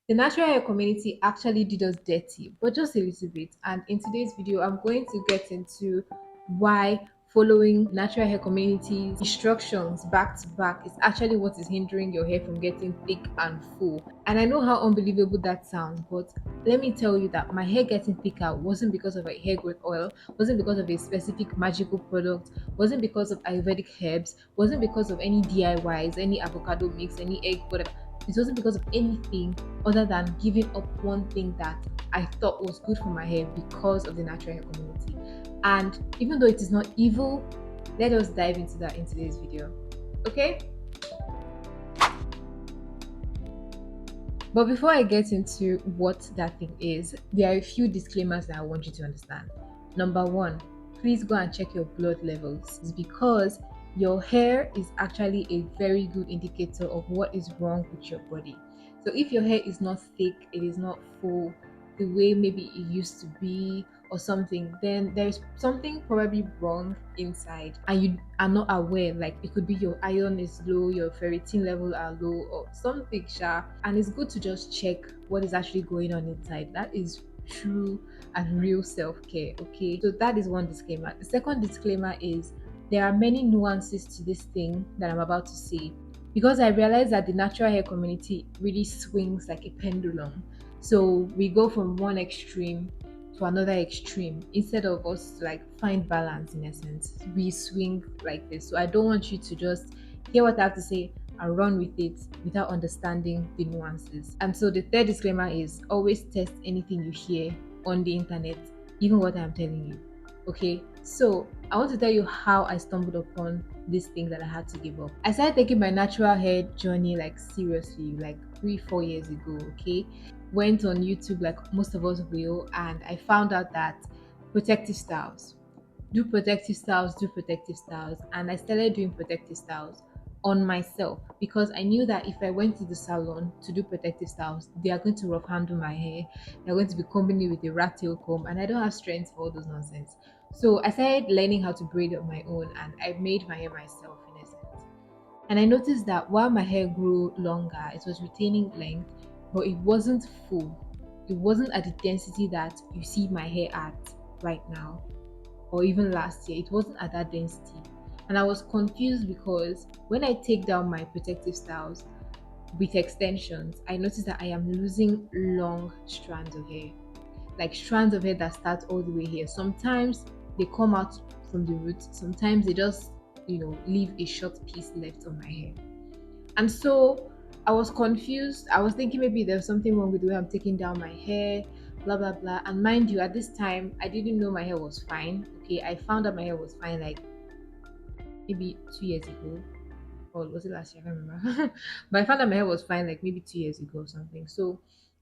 The natural hair community actually did us dirty, but just a little bit. And in today's video, I'm going to get into why following natural hair community's instructions back to back is actually what is hindering your hair from getting thick and full. And I know how unbelievable that sounds, but let me tell you that my hair getting thicker wasn't because of a hair growth oil, wasn't because of a specific magical product, wasn't because of Ayurvedic herbs, wasn't because of any DIYs, any avocado mix, any egg, whatever. It wasn't because of anything other than giving up one thing that I thought was good for my hair because of the natural hair community. And even though it is not evil, let us dive into that in today's video. Okay? But before I get into what that thing is, there are a few disclaimers that I want you to understand. Number one, please go and check your blood levels. It's because your hair is actually a very good indicator of what is wrong with your body. So if your hair is not thick, it is not full, the way maybe it used to be or something, then there's something probably wrong inside and you are not aware. Like it could be your iron is low, your ferritin level are low or something sharp, and it's good to just check what is actually going on inside. That is true and real self-care. Okay, so that is one disclaimer. The second disclaimer is there are many nuances to this thing that I'm about to say, because I realize that the natural hair community really swings like a pendulum. So we go from one extreme to another extreme instead of us to like find balance. In essence, we swing like this. So I don't want you to just hear what I have to say and run with it without understanding the nuances. And so the third disclaimer is always test anything you hear on the internet, even what I'm telling you. Okay, so I want to tell you how I stumbled upon this thing that I had to give up. I started taking my natural hair journey like seriously, like 3-4 years ago. Okay, went on YouTube like most of us will, and I found out that protective styles, do protective styles, and I started doing protective styles on myself because I knew that if I went to the salon to do protective styles, they are going to rough handle my hair, they're going to be combing it with a rat tail comb, and I don't have strength for all those nonsense. So I started learning how to braid on my own, and I made my hair myself in essence. And I noticed that while my hair grew longer, it was retaining length, but it wasn't full. It wasn't at the density that you see my hair at right now, or even last year. It wasn't at that density. And I was confused because when I take down my protective styles with extensions, I noticed that I am losing long strands of hair, like strands of hair that start all the way here. Sometimes they come out from the roots, sometimes they just, leave a short piece left on my hair. And so I was confused. I was thinking maybe there's something wrong with the way I'm taking down my hair, blah blah blah. And mind you, at this time I didn't know my hair was fine. Okay, I found out my hair was fine like maybe 2 years ago, or was it last year? I can't remember. But I found out my hair was fine like maybe 2 years ago or something. So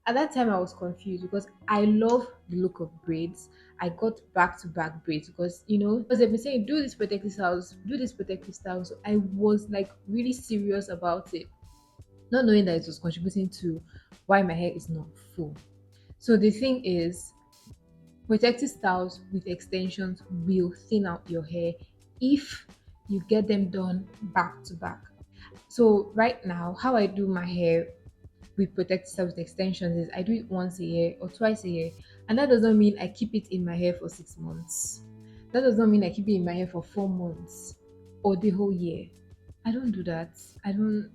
at that time I was confused because I love the look of braids. I got back to back braids because because they've been saying do this protective styles, do this protective style. So I was like really serious about it, not knowing that it was contributing to why my hair is not full. So the thing is, protective styles with extensions will thin out your hair if you get them done back to back. So right now, how I do my hair with protective styles with extensions is I do it once a year or twice a year, and that doesn't mean I keep it in my hair for 6 months. That does not mean I keep it in my hair for 4 months or the whole year. I don't do that. I don't.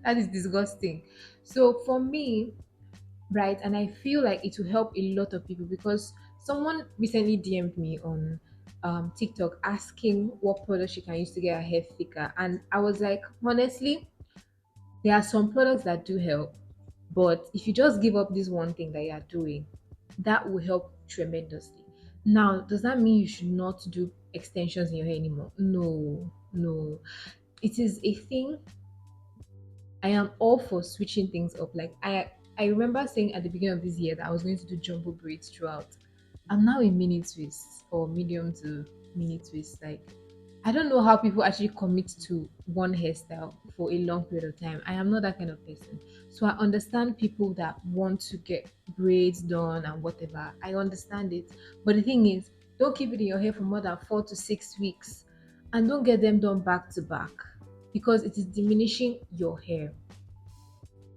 That is disgusting. So for me, right, and I feel like it will help a lot of people because someone recently DM'd me on TikTok asking what product she can use to get her hair thicker. And I was like, honestly, there are some products that do help, but if you just give up this one thing that you are doing, that will help tremendously. Now, does that mean you should not do extensions in your hair anymore? No, no. It is a thing. I am all for switching things up. Like I remember saying at the beginning of this year that I was going to do jumbo braids throughout. I'm now a mini twist or medium to mini twist. Like I don't know how people actually commit to one hairstyle for a long period of time. I am not that kind of person. So I understand people that want to get braids done and whatever. I understand it. But the thing is, don't keep it in your hair for more than 4 to 6 weeks and don't get them done back to back because it is diminishing your hair.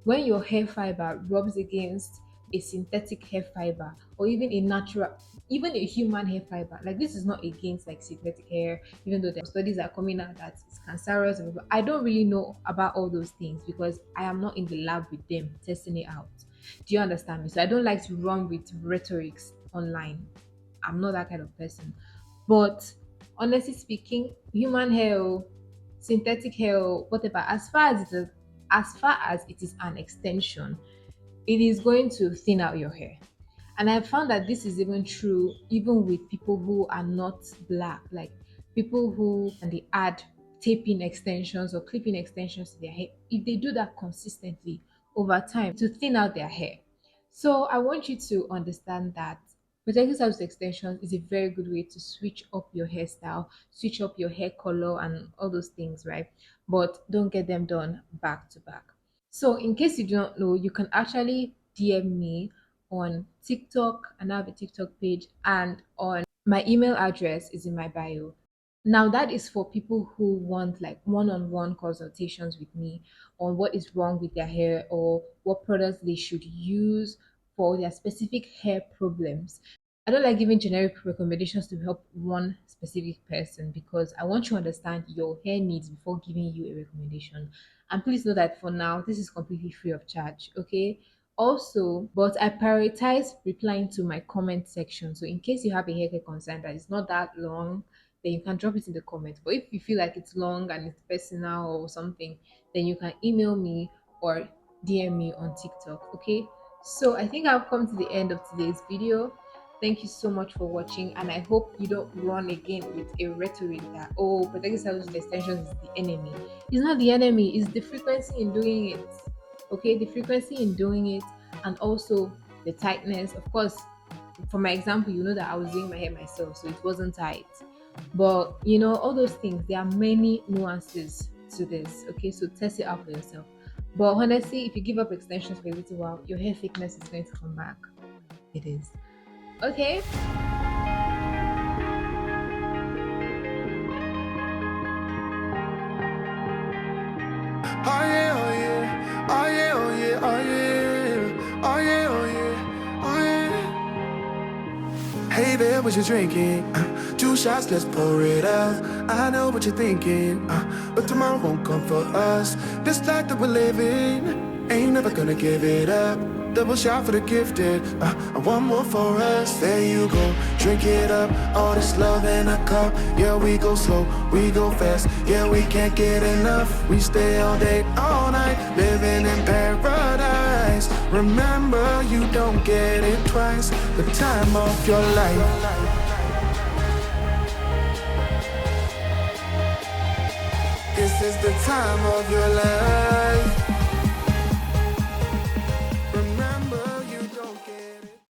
When your hair fiber rubs against a synthetic hair fiber or even a natural, even a human hair fiber, like this is not against like synthetic hair, even though there are studies are coming out that it's cancerous. But I don't really know about all those things because I am not in the lab with them testing it out. Do you understand me? So I don't like to run with rhetorics online. I'm not that kind of person. But honestly speaking, human hair, synthetic hair, whatever, as far as it is an extension, it is going to thin out your hair. And I found that this is even true even with people who are not black, like people who and they add taping extensions or clipping extensions to their hair. If they do that consistently over time to thin out their hair. So I want you to understand that protective service extensions is a very good way to switch up your hairstyle, switch up your hair color and all those things, right? But don't get them done back to back. So, in case you do not know, you can actually DM me on TikTok, and I have a TikTok page, and on my email address is in my bio. Now, that is for people who want like one on one consultations with me on what is wrong with their hair or what products they should use for their specific hair problems. I don't like giving generic recommendations to help one specific person because I want you to understand your hair needs before giving you a recommendation. And please know that for now, this is completely free of charge, okay? Also, but I prioritize replying to my comment section. So in case you have a haircare concern that is not that long, then you can drop it in the comments. But if you feel like it's long and it's personal or something, then you can email me or DM me on TikTok, okay? So I think I've come to the end of today's video. Thank you so much for watching, and I hope you don't run again with a rhetoric that protective service extensions is the enemy. It's not the enemy, it's the frequency in doing it. Okay, the frequency in doing it, and also the tightness. Of course, for my example, you know that I was doing my hair myself, so it wasn't tight. But you know, all those things, there are many nuances to this. Okay, so test it out for yourself. But honestly, if you give up extensions for a little while, your hair thickness is going to come back. It is. Okay. Oh yeah, oh yeah, oh yeah, oh yeah, oh yeah, oh yeah, oh yeah, oh yeah. Hey there, what you drinking? 2 shots, let's pour it out. I know what you're thinking, but tomorrow won't come for us. This life that we're living, ain't never gonna give it up. Double shot for the gifted, and one more for us. There you go, drink it up. All this love in a cup. Yeah, we go slow, we go fast. Yeah, we can't get enough. We stay all day, all night, living in paradise. Remember, you don't get it twice. The time of your life. This is the time of your life.